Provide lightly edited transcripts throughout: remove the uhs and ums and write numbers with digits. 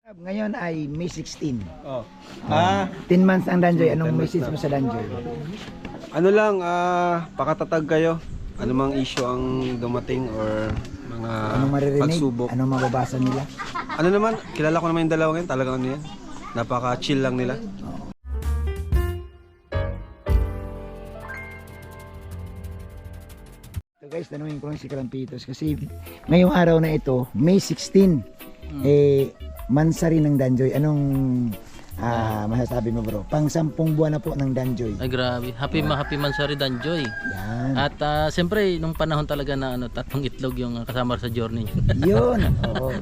Ngayon ay May 16. Oh. 10 months ang Danjoy. 10 Anong months message na. mo sa Danjoy? Ano lang, pakatatag kayo. Ano mang issue ang dumating or mga Anong maririnig? pagsubok. Anong mababasa nila? Ano naman, kilala ko naman yung dalawang yan. Talagang ano yan. Napaka-chill lang nila. So guys, tanungin ko lang si Kalampitos kasi ngayong araw na ito, May 16, mansari ng Danjoy. Anong masasabi mo bro? Pang 10 buwan na po ng Danjoy. Ay grabe. Happy Mansari Danjoy. Yan. At siyempre nung panahon talaga na tatlong itlog yung kasama sa journey. Yun. Oo.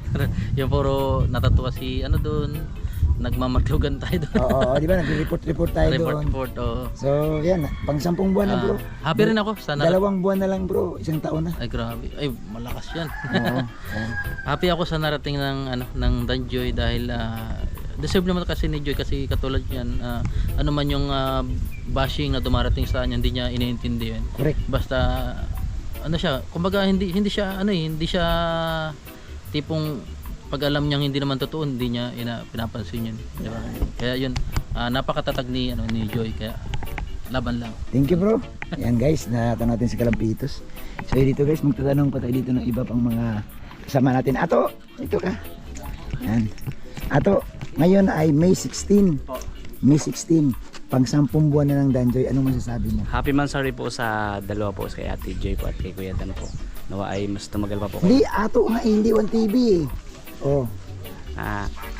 Yung puro natatuwa si doon. Nagmamatlugan tayo doon. Oo, di ba? Nag-report tayo doon. Report. Oo. So, yan. Pang 10 buwan na bro. Happy rin ako. Sana. 2 buwan na lang bro. 1 taon na. Ay grabe. Ay malakas yan. Oo. Happy ako sa narating ng Danjoy dahil deserve naman kasi ni Joy kasi katulad yan ano man yung bashing na dumarating sa kanya hindi niya iniintindi yun. Correct. Basta ano siya, kumbaga hindi siya hindi siya tipong pag alam niyang hindi naman totoo hindi niya pinapansin yun, di ba? Kaya yun napakatatag ni ni Joy kaya laban lang. Thank you bro. Ayan guys, natanong natin si Kalampitos. So dito guys, magtatanong pa tayo dito ng iba pang mga kasama natin. Ato, ito ka. Ayan. Ato, ngayon ay May 16. May 16. Pang 10 buwan na ng Danjoy. Anong masasabi mo? Happy Mansari po sa dalawa po, kay Ate Joy po at kay Kuya Dan po. Nawa ay mas tumagal pa po. Hindi, ato nga hindi 1 TV eh. Oh,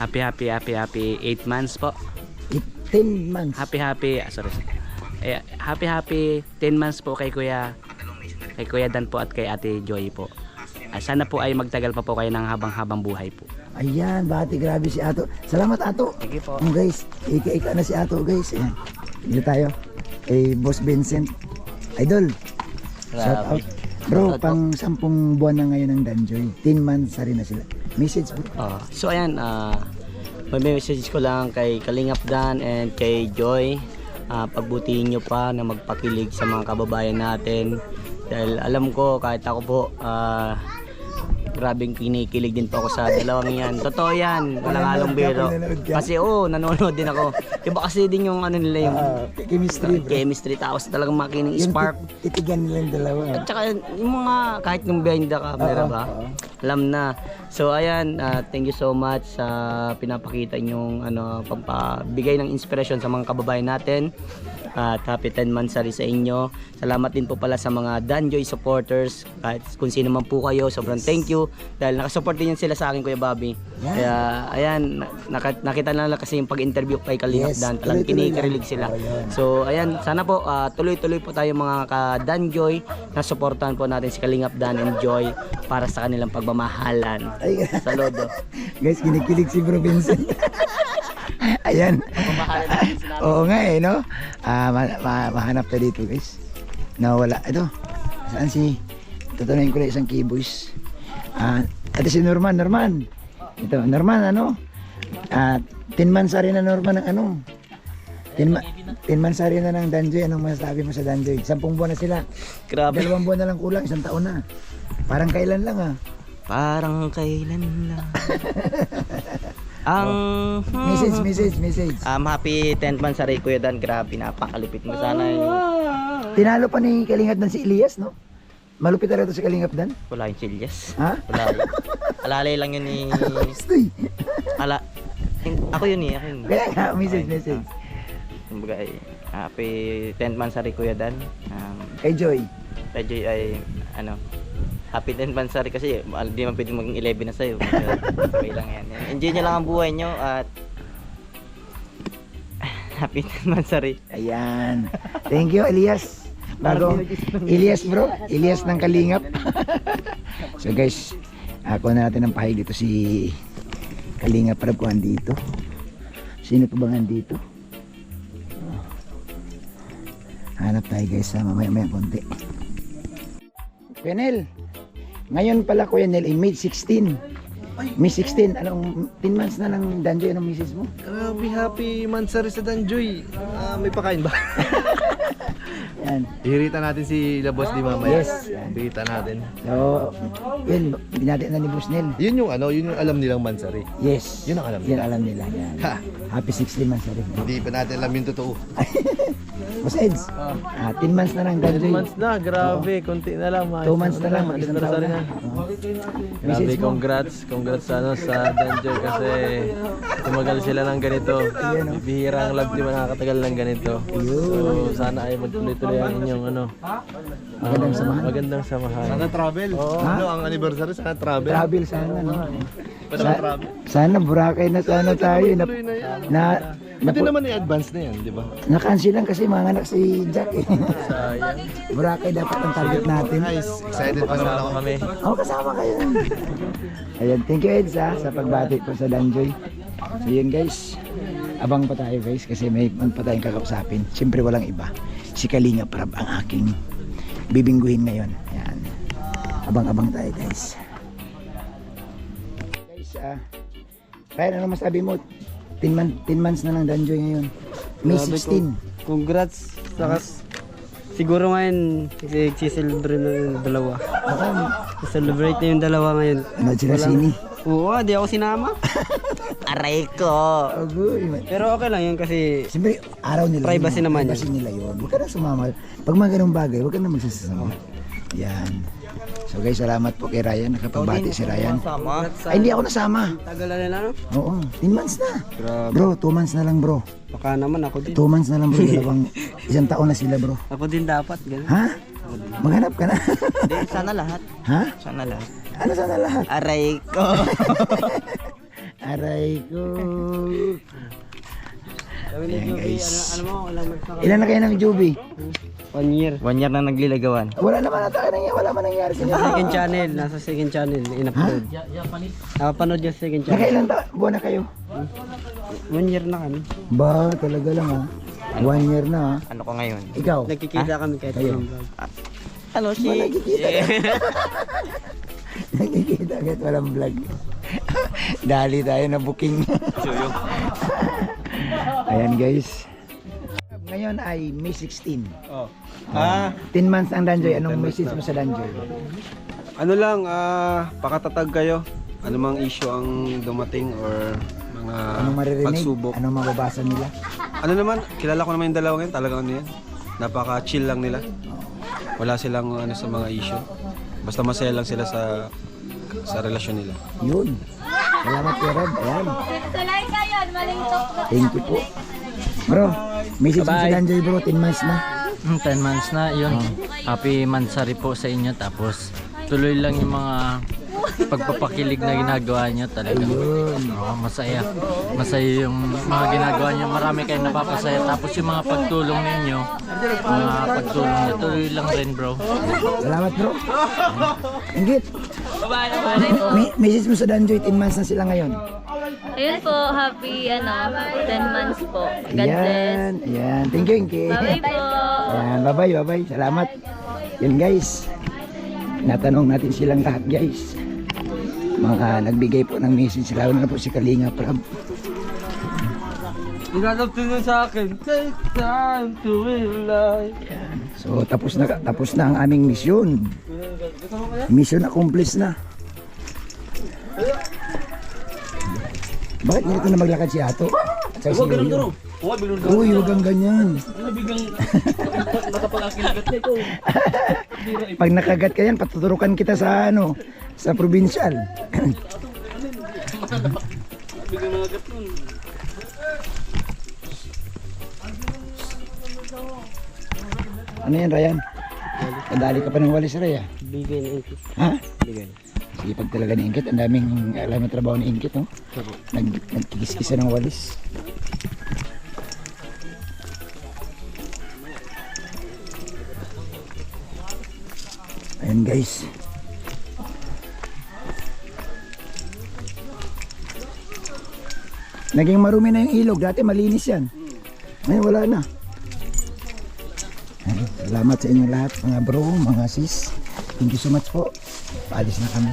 Happy 8 months po. 10 months. Happy happy 10 months po kay Kuya Dan po at kay Ate Joy po. Sana po ay magtagal pa po kayo ng habang buhay po. Ayan, bati grabe si Ato. Salamat Ato. Thank you po. Guys, ika na si Ato guys. Ayan. Dito tayo. Kay Boss Vincent. Idol. Shout out. Bro, pang 10 buwan na ngayon ng Danjoy. 10 months na rin na sila. Message bro. So ayan, may message ko lang kay Kalingap Dan and kay Joy. Pagbutihin nyo pa na magpakilig sa mga kababayan natin. Dahil alam ko kahit ako po grabing kinikilig din po ako sa dalawang yan. Totoo yan, walang halong biro. Kasi nanonood din ako. Iba kasi din yung nila yung Chemistry bro. chemistry, tapos talagang makining spark. Titigan nila yung dalawa. At saka yung mga kahit yung behind the camera ba, alam na. So ayan, thank you so much sa pinapakita nyong pampabigay ng inspirasyon sa mga kababayan natin. At happy 10 months sa inyo. Salamat din po pala sa mga Danjoy supporters. Kahit kung sino man po kayo, sobrang thank you. Dahil nakasupport din yan sila sa akin, Kuya Bobby. Kaya ayan, nakita na lang kasi yung pag-interview kay Kalingap Dan. Talagang kinikilig sila. So ayan, sana po tuloy-tuloy po tayo mga ka-Danjoy na supportan po natin si Kalingap Dan and Joy para sa kanilang pagmamahalan. Saludo. Guys, kinikilig si Bro Vincent. Ayan. Oo nga eh, no? Mahanap ka dito guys. Nawala. Ito. Saan si? Tutunayin ko lang isang keyboys. Ito si Norman. Ito, Norman 10 months rin na Norman ng 10 months rin na ng Danjoy. Anong masasabi mo sa Danjoy? 10 buwan na sila. Grabe. 2 buwan na lang kulang, 1 taon na. Parang kailan lang Parang kailan lang. Ang Message. happy 10th month sa Kuya Dan. Grabe, napakalupit mo sana yung Tinalo pa ni Kalingap Dan si Elias, no? Malupit na rin ito si Kalingap Dan. wala yung chilyas. Ha? Wala yun. Alalay lang yun ni Stoy. ako yun ako yun. Kaya nga, message. Kumbaga happy 10th month sa Kuya Dan. Kay Joy. Medyo ay happy 10th month sa kasi hindi man pwedeng maging 11 na sa'yo. Okay lang yan. Enjoy nyo lang ang buhay nyo at happy 10th month sa Ayan. Thank you, Elias. Elias bro. Elias ng Kalingap. So guys, ako na natin ang pahig dito si Kalingap Rab ko andito. Sino pa bang andito? Hanap tayo guys mamaya konti. Kuya ngayon pala Kuya Nel, May 16. May 16, 10 months na ng Danjoy, anong message mo? Happy Mansari sa Danjoy. May pakain ba? Yan. Ihirita natin si Labos di mamaya. Yes. Ihirita natin. So, yun, binati na ni Busnel. Yun yung alam nilang Mansari. Yes. Yun ang alam Yan alam nila. Yan. Ha! Happy 16 months na rin. Hindi pa natin alam yung totoo. Boss Eds, 10 months na lang. 10 months na, grabe, konti na lang. 2 months na lang, mag-isang taon na. Grabe, Message mo. congrats sa Danger kasi tumagal sila ng ganito. Bibihira ang love team na nakakatagal ng ganito. So sana ay magtuloy-tuloy ang inyong Magandang samahan. magandang samahan. Sana travel. Ano ang anniversary? Sana travel. Travel sana, no? Sana Boracay na sana tayo. Pwede naman i-advance na yan, di ba? Na-cancel lang kasi mga anak si Jack eh. Boracay dapat ang target natin. Nice. Excited pa naman ako. Kami. Kasama kayo. Ayan, thank you Eds sa pagbati ko sa Danjoy. So yun guys, abang pa tayo guys kasi may pa tayong kakausapin. Siyempre walang iba. Si Kalinga Prab ang aking bibingguhin ngayon. Ayan. Abang-abang tayo guys. Guys, Ryan, ano masabi mo? 10 months na lang Danjoy ngayon. May 16. Congrats. Saka siguro ngayon i-celebrate na yung dalawa. I-celebrate na yung dalawa ngayon. Ano sila sini? Oo, di ako sinama. Aray ko. Agoy. Pero okay lang yun kasi Siyempre, araw nila. Privacy yun, naman privacy nila yun. Huwag ka na sumama. Pag mga ganung bagay, huwag ka na magsasama. Yan. So guys, salamat po kay Ryan. Nakapagbati si Ryan. Ay, hindi ako nasama. tagal na nila, no? Oo, 10 months na. Bro, 2 months na lang bro. Baka naman ako 2 din. months na lang bro. Isang taon na sila bro. Ako din dapat, ganun. Ha? Maghanap ka na. Hindi, sana lahat. Ha? Sana lahat. Ano sana lahat? Aray ko. Aray ko. Ayan guys. Ano mo, alam mo. Ilan na kayo ng Juby? 1 year. 1 year na naglilagawan. Wala naman ata wala man nangyari sa inyo. Second channel, nasa second channel, in-upload. Napapanood yung second channel. Nakailan buwan na kayo? 1 year na kami. Ba, talaga lang ha. 1 year na ha. Ano ko ngayon? Ikaw? Nagkikita kami kahit Kayo? walang vlog. Hello, Ba, nagkikita ka? Nagkikita kahit walang vlog. Dali tayo na booking. Ayan guys. Ngayon ay May 16. 10 months ang Danjoy. Anong message mo sa Danjoy? Ano lang, pakatatag kayo. Ano mang issue ang dumating or mga Anong maririnig? pagsubok. Anong mababasa nila? Ano naman, kilala ko naman yung dalawa ngayon. Talagang ano yan. Napaka-chill lang nila. Wala silang ano sa mga issue. Basta masaya lang sila sa relasyon nila. Yun. Salamat kay Rob. Ayan. Tulay kayo, malintok na. Thank you po. Bro, message mo sa Danjoy bro. 10 months na. 10 months na yun. Happy Mansari po sa inyo. Tapos tuloy lang yung mga pagpapakilig na ginagawa nyo talaga. Masaya. Masaya yung mga ginagawa nyo. Marami kayong napapasaya. Tapos yung mga pagtulong ninyo, tuloy lang rin bro. Salamat bro. Ingit. Message mo sa Danjoy. 10 months na sila ngayon. Ayun po, happy 10 months po. God bless. Ayan. Ayan. Thank you Ingit. Bye po. Ayan, bye-bye. Salamat. Yun guys. Natanong natin silang lahat guys. Mga nagbigay po ng message. Lalo na po si Kalinga Prab. Ilalap din sa akin. Take time to realize. So tapos na ang aming misyon. Mission accomplished na. Bakit ganito na maglakad si Ato? At si Yoyo? Uy, huwag kang ganyan. Pag nakagat ka yan, patuturukan kita sa sa provincial. Ano yan, Ryan? Nadali ka pa ng walis, Ryan. Bigay na ito. Ha? Bigay. Sipag talaga ni Ingkit. Ang daming alam na trabaho ni Ingkit, no? Nagkikis-kisa ng walis. Ayan guys. Naging marumi na yung ilog. Dati malinis yan. Ngayon wala na. Salamat sa inyong lahat mga bro, mga sis. Thank you so much po. Paalis na kami.